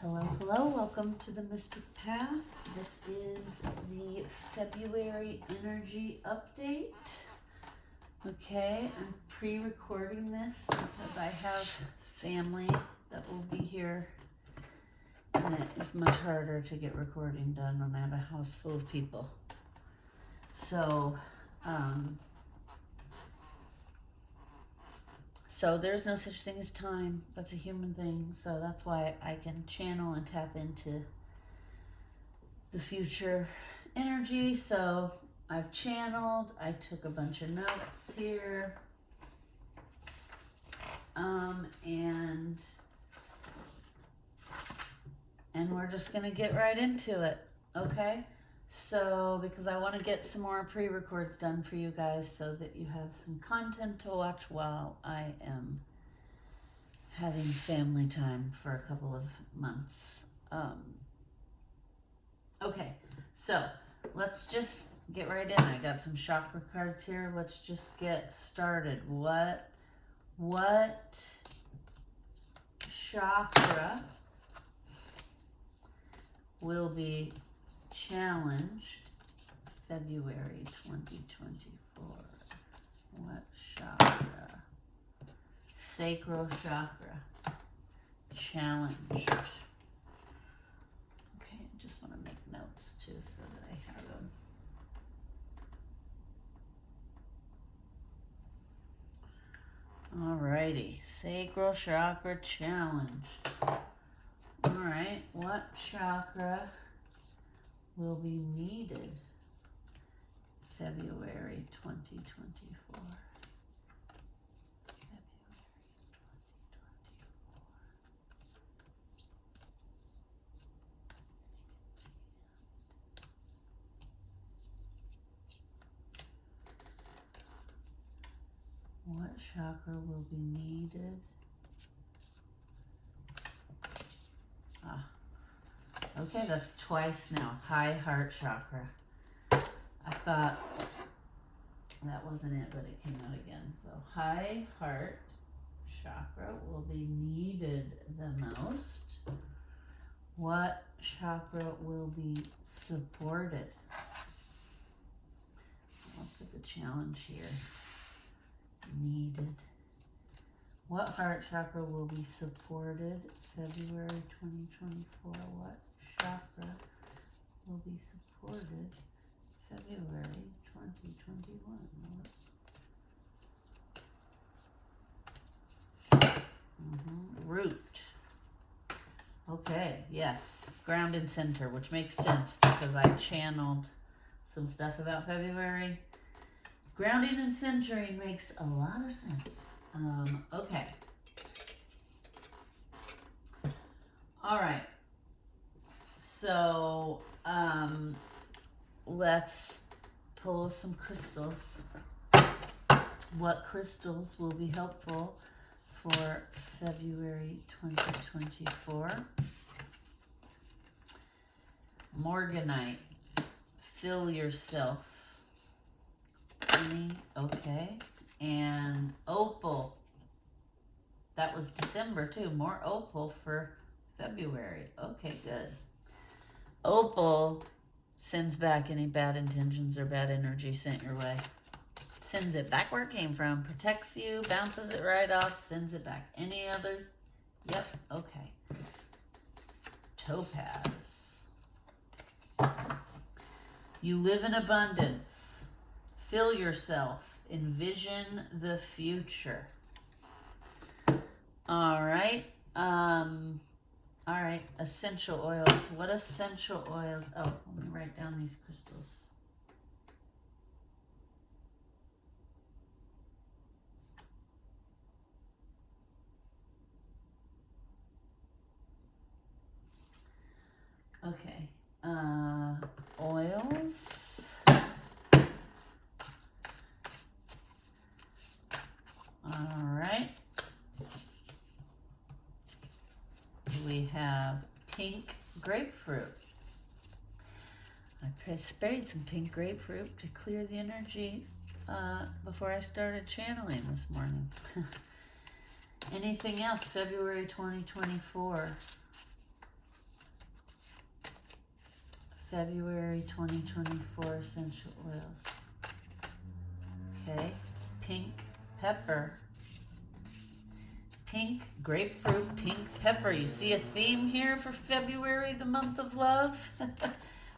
Hello, hello, welcome to the Mystic Path. This is the February energy update. Okay, I'm pre-recording this because I have family that will be here and it is much harder to get recording done when I have a house full of people. So there's no such thing as time. That's a human thing. So that's why I can channel and tap into the future energy. So I've channeled. I took a bunch of notes here. And we're just going to get right into it. Okay? So, because I want to get some more pre-records done for you guys so that you have some content to watch while I am having family time for a couple of months. Okay, so let's just get right in. I got some chakra cards here. Let's just get started. What chakra will be challenged February 2024? What chakra? Sacral chakra. Challenged. Okay, I just want to make notes too so that I have them. Alrighty, sacral chakra challenged. Alright, what chakra will be needed February 2024? What chakra will be needed? Okay, that's twice now. High heart chakra. I thought that wasn't it, but it came out again. So high heart chakra will be needed the most. What chakra will be supported? I'll put the challenge here. Needed. What heart chakra will be supported February 2024? What chakra will be supported February 2021? Root. Okay, yes. Ground and center, which makes sense because I channeled some stuff about February. Grounding and centering makes a lot of sense. Okay. All right. So, let's pull some crystals. What crystals will be helpful for February 2024? Morganite. Fill yourself. Okay. And opal. That was December too. More opal for February. Okay, good. Opal sends back any bad intentions or bad energy sent your way. Sends it back where it came from. Protects you. Bounces it right off. Sends it back. Any other? Yep. Okay. Topaz. You live in abundance. Fill yourself. Envision the future. All right. All right. Essential oils. What essential oils? Oh, let me write down these crystals. Okay. Oils. All right. We have pink grapefruit. I sprayed some pink grapefruit to clear the energy before I started channeling this morning. Anything else? February 2024. February 2024 essential oils. Okay, pink pepper. Pink grapefruit, pink pepper. You see a theme here for February, the month of love?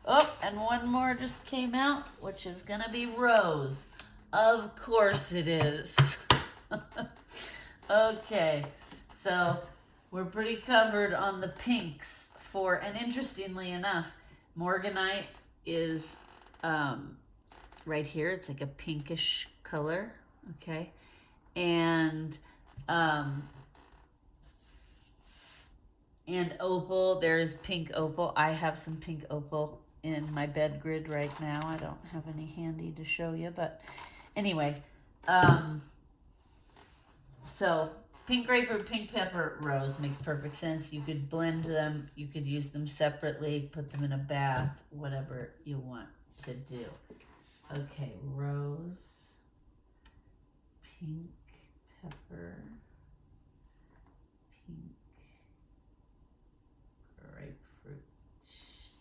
Oh, and one more just came out, which is gonna be rose. Of course it is. Okay, so we're pretty covered on the pinks for, and interestingly enough, morganite is right here. It's like a pinkish color, okay? And opal, there's pink opal. I have some pink opal in my bed grid right now. I don't have any handy to show you, but anyway, so pink grapefruit, pink pepper, rose makes perfect sense. You could blend them, you could use them separately, put them in a bath, whatever you want to do. Okay, rose, pink pepper, pink grapefruit.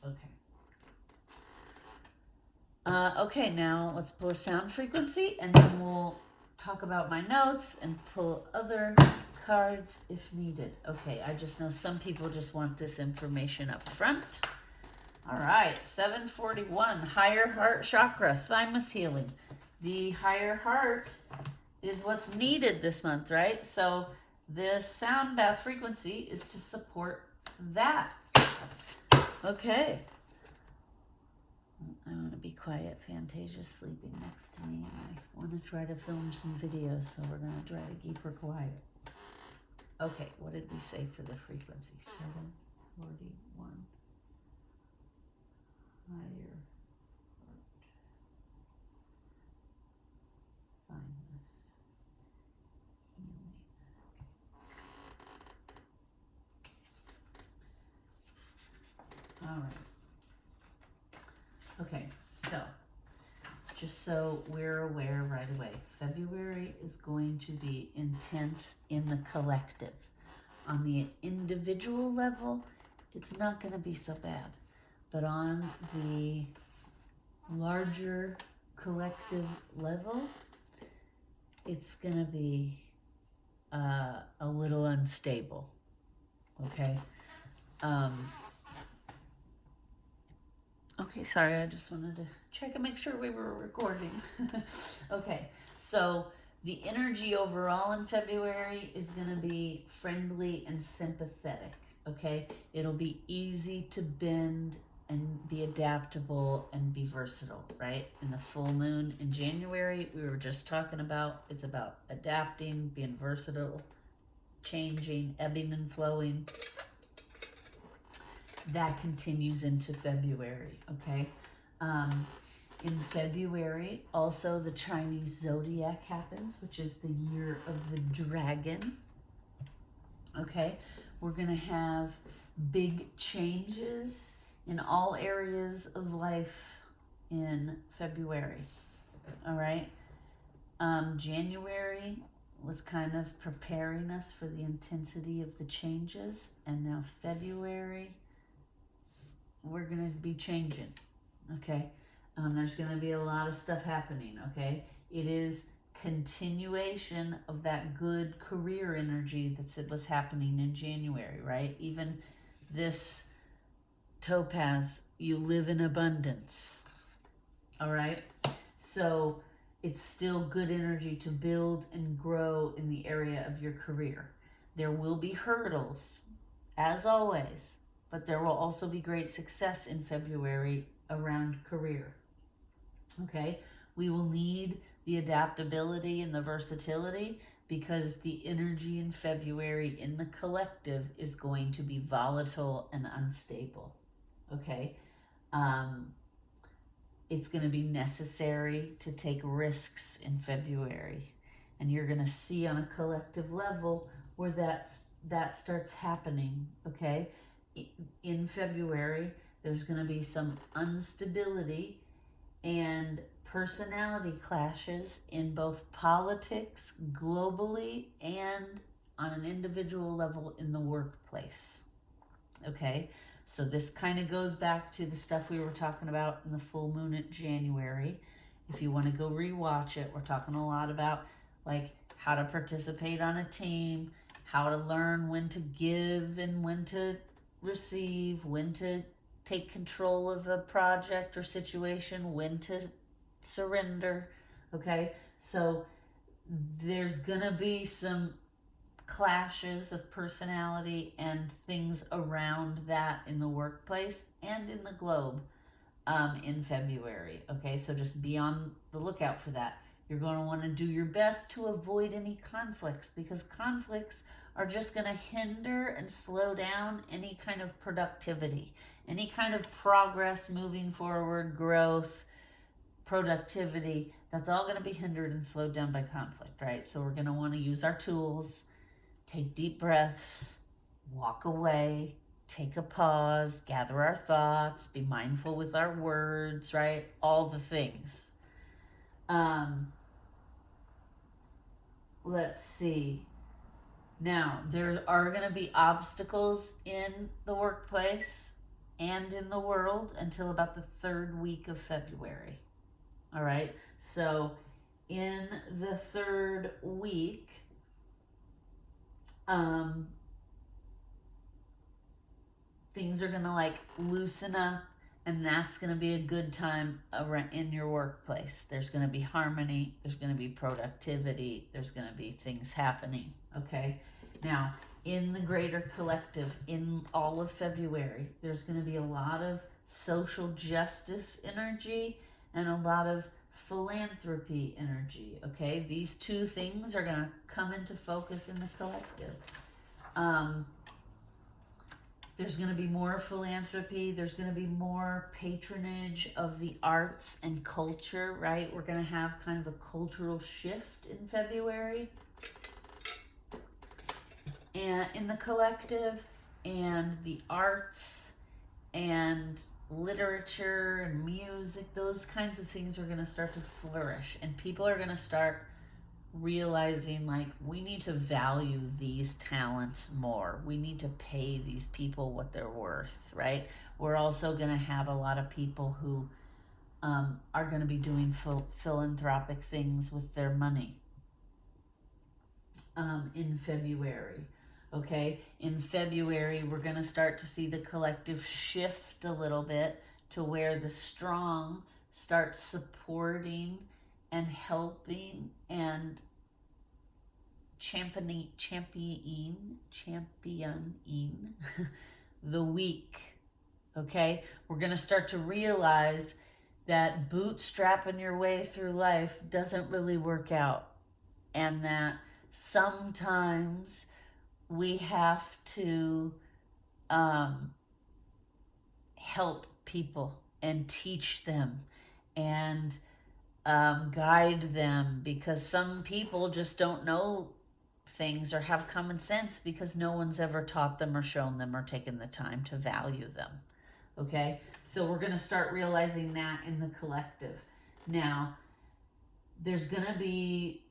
Okay. Okay, now let's pull a sound frequency and then we'll talk about my notes and pull other cards if needed. Okay, I just know some people just want this information up front. All right, 741, higher heart chakra, thymus healing. The higher heart is what's needed this month, right? So this sound bath frequency is to support that. Okay. I want to be quiet. Fantasia's sleeping next to me, and I want to try to film some videos, so we're going to try to keep her quiet. Okay, what did we say for the frequency? 741. Higher heart. Thymus healing. All right. Okay, so just so we're aware right away, February is going to be intense in the collective. On the individual level, it's not going to be so bad. But on the larger collective level, it's going to be a little unstable. Okay? Okay, sorry, I just wanted to check and make sure we were recording. Okay, so the energy overall in February is going to be friendly and sympathetic, okay? It'll be easy to bend and be adaptable and be versatile, right? In the full moon in January, we were just talking about, it's about adapting, being versatile, changing, ebbing and flowing. That continues into February, okay? In February, also the Chinese zodiac happens, which is the year of the dragon, okay? We're going to have big changes in all areas of life in February, all right? January was kind of preparing us for the intensity of the changes, and now February, we're going to be changing, okay? There's going to be a lot of stuff happening, okay? It is continuation of that good career energy that was happening in January, right? Even this topaz, you live in abundance, all right? So it's still good energy to build and grow in the area of your career. There will be hurdles, as always, but there will also be great success in February around career, okay? We will need the adaptability and the versatility because the energy in February in the collective is going to be volatile and unstable, okay? It's going to be necessary to take risks in February, and you're going to see on a collective level where that starts happening, okay? In February, there's going to be some instability and personality clashes in both politics globally and on an individual level in the workplace, okay? So this kind of goes back to the stuff we were talking about in the full moon in January. If you want to go rewatch it, we're talking a lot about like how to participate on a team, how to learn when to give and when to receive, when to take control of a project or situation, when to surrender. Okay, so there's gonna be some clashes of personality and things around that in the workplace and in the globe in February. Okay, so just be on the lookout for that. You're going to want to do your best to avoid any conflicts, because conflicts are just going to hinder and slow down any kind of productivity, any kind of progress moving forward, growth, productivity. That's all going to be hindered and slowed down by conflict, right? So we're going to want to use our tools, take deep breaths, walk away, take a pause, gather our thoughts, be mindful with our words, right? All the things. Let's see. Now, there are going to be obstacles in the workplace and in the world until about the third week of February. All right. So in the third week, things are going to like loosen up, and that's going to be a good time in your workplace. There's going to be harmony, there's going to be productivity, there's going to be things happening. Okay, now in the greater collective, in all of February, there's going to be a lot of social justice energy and a lot of philanthropy energy. Okay, these two things are going to come into focus in the collective. There's going to be more philanthropy. There's going to be more patronage of the arts and culture, right? We're going to have kind of a cultural shift in February. And in the collective, and the arts and literature and music, those kinds of things are going to start to flourish. And people are going to start realizing like we need to value these talents more. We need to pay these people what they're worth, right? We're also going to have a lot of people who are going to be doing philanthropic things with their money in February. Okay, in February we're going to start to see the collective shift a little bit to where the strong start supporting and helping and championing the weak. Okay, we're going to start to realize that bootstrapping your way through life doesn't really work out, and that sometimes we have to help people and teach them and guide them, because some people just don't know things or have common sense because no one's ever taught them or shown them or taken the time to value them. Okay, so we're going to start realizing that in the collective. Now, there's going to be,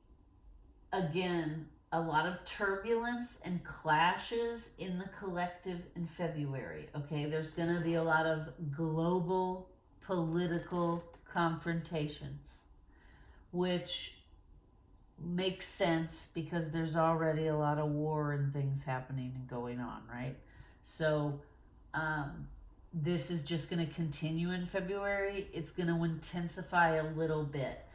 again, a lot of turbulence and clashes in the collective in February. Okay, there's going to be a lot of global political confrontations, which makes sense because there's already a lot of war and things happening and going on, right? So this is just going to continue in February. It's going to intensify a little bit.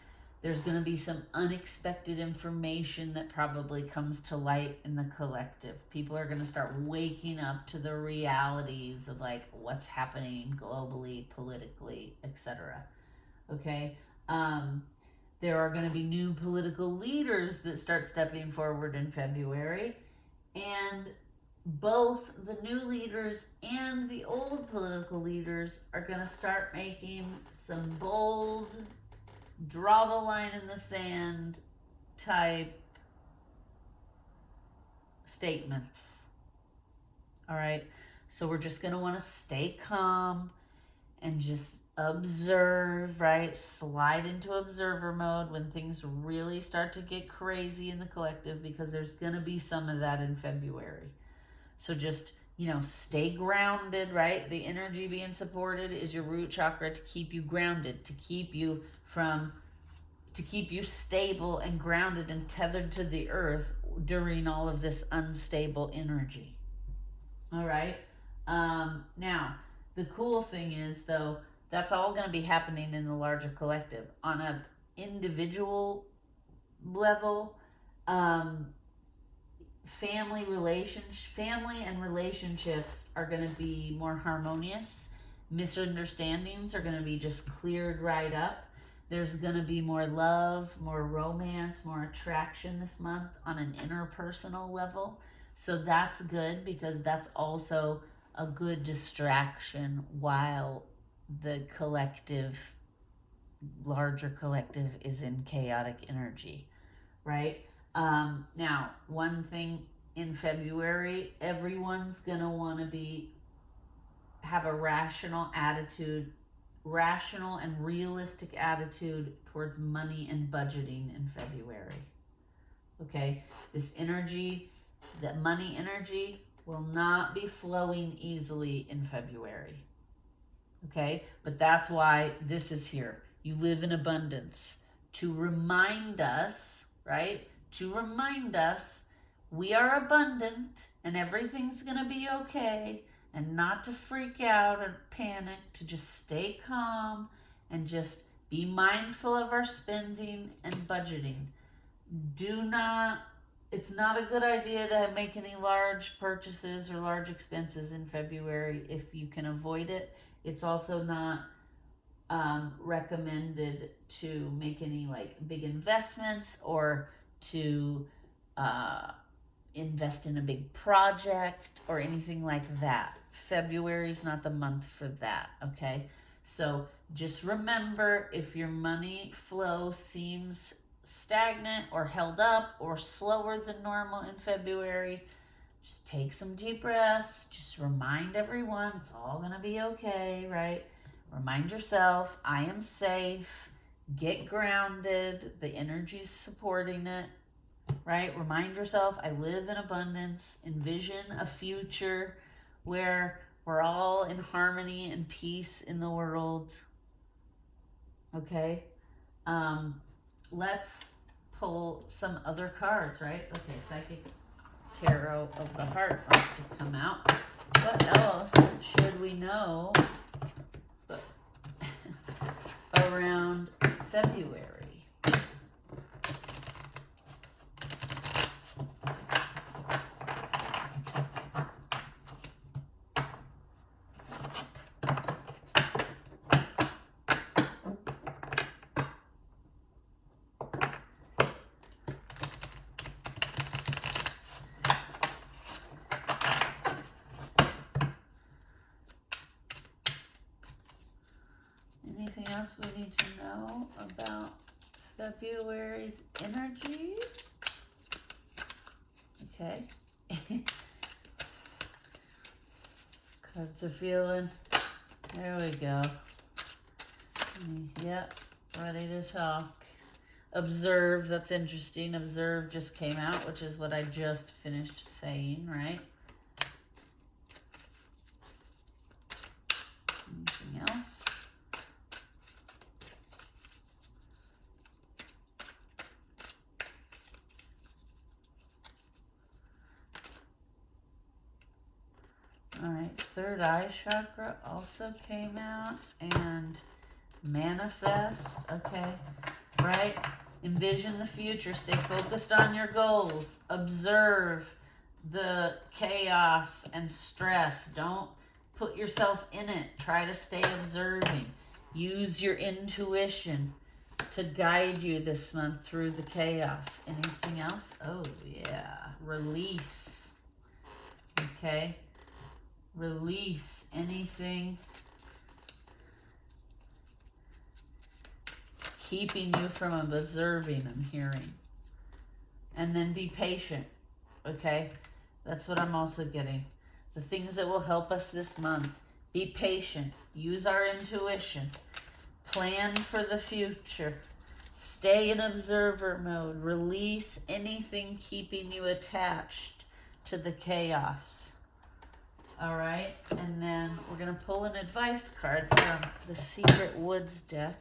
There's going to be some unexpected information that probably comes to light in the collective. People are going to start waking up to the realities of like what's happening globally, politically, etc. Okay, there are going to be new political leaders that start stepping forward in February, and both the new leaders and the old political leaders are going to start making some bold, draw the line in the sand type statements. All right, so we're just going to want to stay calm and just observe, right? Slide into observer mode when things really start to get crazy in the collective, because there's going to be some of that in February. So just stay grounded, right? The energy being supported is your root chakra to keep you grounded, to keep you stable and grounded and tethered to the earth during all of this unstable energy. All right. Now, the cool thing is, though, that's all going to be happening in the larger collective. On an individual level, family and relationships are going to be more harmonious. Misunderstandings are going to be just cleared right up. There's going to be more love, more romance, more attraction this month on an interpersonal level. So that's good, because that's also a good distraction while the larger collective is in chaotic energy, right? Now, one thing in February, everyone's going to want to have a rational and realistic attitude towards money and budgeting in February. Okay, this energy, that money energy, will not be flowing easily in February. Okay, but that's why this is here. You live in abundance to remind us, right? To remind us we are abundant and everything's going to be okay, and not to freak out or panic, to just stay calm and just be mindful of our spending and budgeting. It's not a good idea to make any large purchases or large expenses in February if you can avoid it. It's also not recommended to make any big investments or to invest in a big project or anything like that. February is not the month for that, okay? So just remember, if your money flow seems stagnant or held up or slower than normal in February, just take some deep breaths. Just remind everyone it's all going to be okay, right? Remind yourself, I am safe. Get grounded. The energy's supporting it, right? Remind yourself, I live in abundance. Envision a future where we're all in harmony and peace in the world. Okay? Let's pull some other cards, right? Okay, Psychic Tarot of the Heart wants to come out. What else should we know around February? Anything else we need to know about February's energy? Okay. Cards are feeling. There we go. Yep, ready to talk. Observe, that's interesting. Observe just came out, which is what I just finished saying, right? Anything else? All right, third eye chakra also came out, and manifest, okay, right? Envision the future, stay focused on your goals, observe the chaos and stress. Don't put yourself in it. Try to stay observing. Use your intuition to guide you this month through the chaos. Anything else? Oh, yeah. Release. Okay. Release anything keeping you from observing and hearing. And then be patient. Okay? That's what I'm also getting. The things that will help us this month. Be patient. Use our intuition. Plan for the future. Stay in observer mode. Release anything keeping you attached to the chaos. All right, and then we're going to pull an advice card from the Secret Woods deck.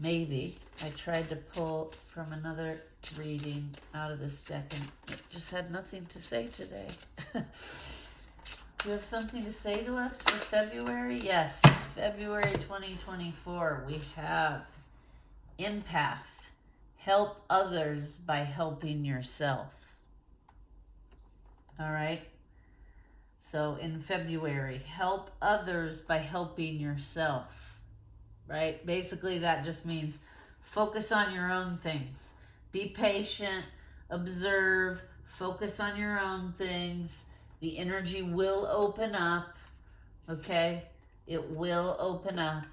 Maybe. I tried to pull from another reading out of this deck, and it just had nothing to say today. Do you have something to say to us for February? Yes, February 2024, we have empath. Help others by helping yourself. All right? So in February, help others by helping yourself, right? Basically, that just means focus on your own things. Be patient, observe, focus on your own things. The energy will open up, okay? It will open up.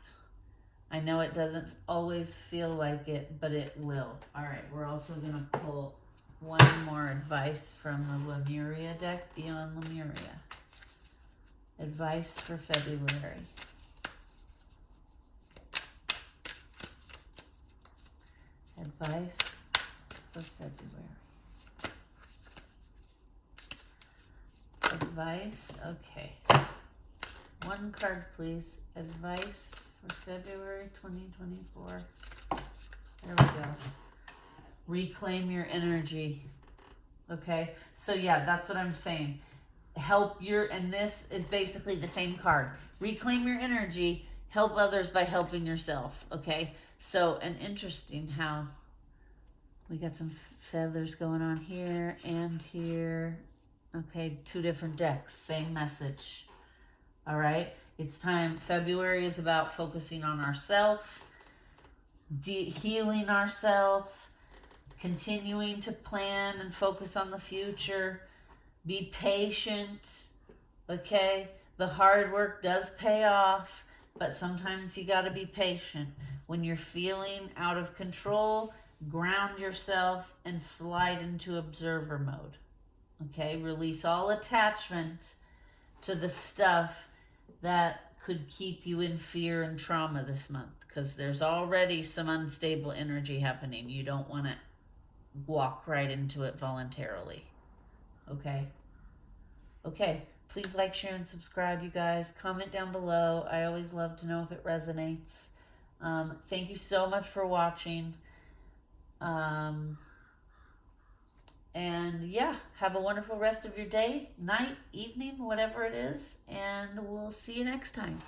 I know it doesn't always feel like it, but it will. All right, we're also going to pull one more advice from the Lemuria deck, Beyond Lemuria. Advice for February. Advice for February. Advice, okay. One card, please. Advice for February 2024. There we go. Reclaim your energy. Okay, so yeah, that's what I'm saying. And this is basically the same card. Reclaim your energy, help others by helping yourself. Okay, so, and interesting how we got some feathers going on here and here. Okay, two different decks, same message. All right, it's time. February is about focusing on ourselves, healing ourselves, continuing to plan and focus on the future. Be patient, okay? The hard work does pay off, but sometimes you got to be patient. When you're feeling out of control, ground yourself and slide into observer mode, okay? Release all attachment to the stuff that could keep you in fear and trauma this month, because there's already some unstable energy happening. You don't want to walk right into it voluntarily. Okay? Okay, please like, share, and subscribe, you guys. Comment down below. I always love to know if it resonates. Thank you so much for watching. And yeah, have a wonderful rest of your day, night, evening, whatever it is. And we'll see you next time.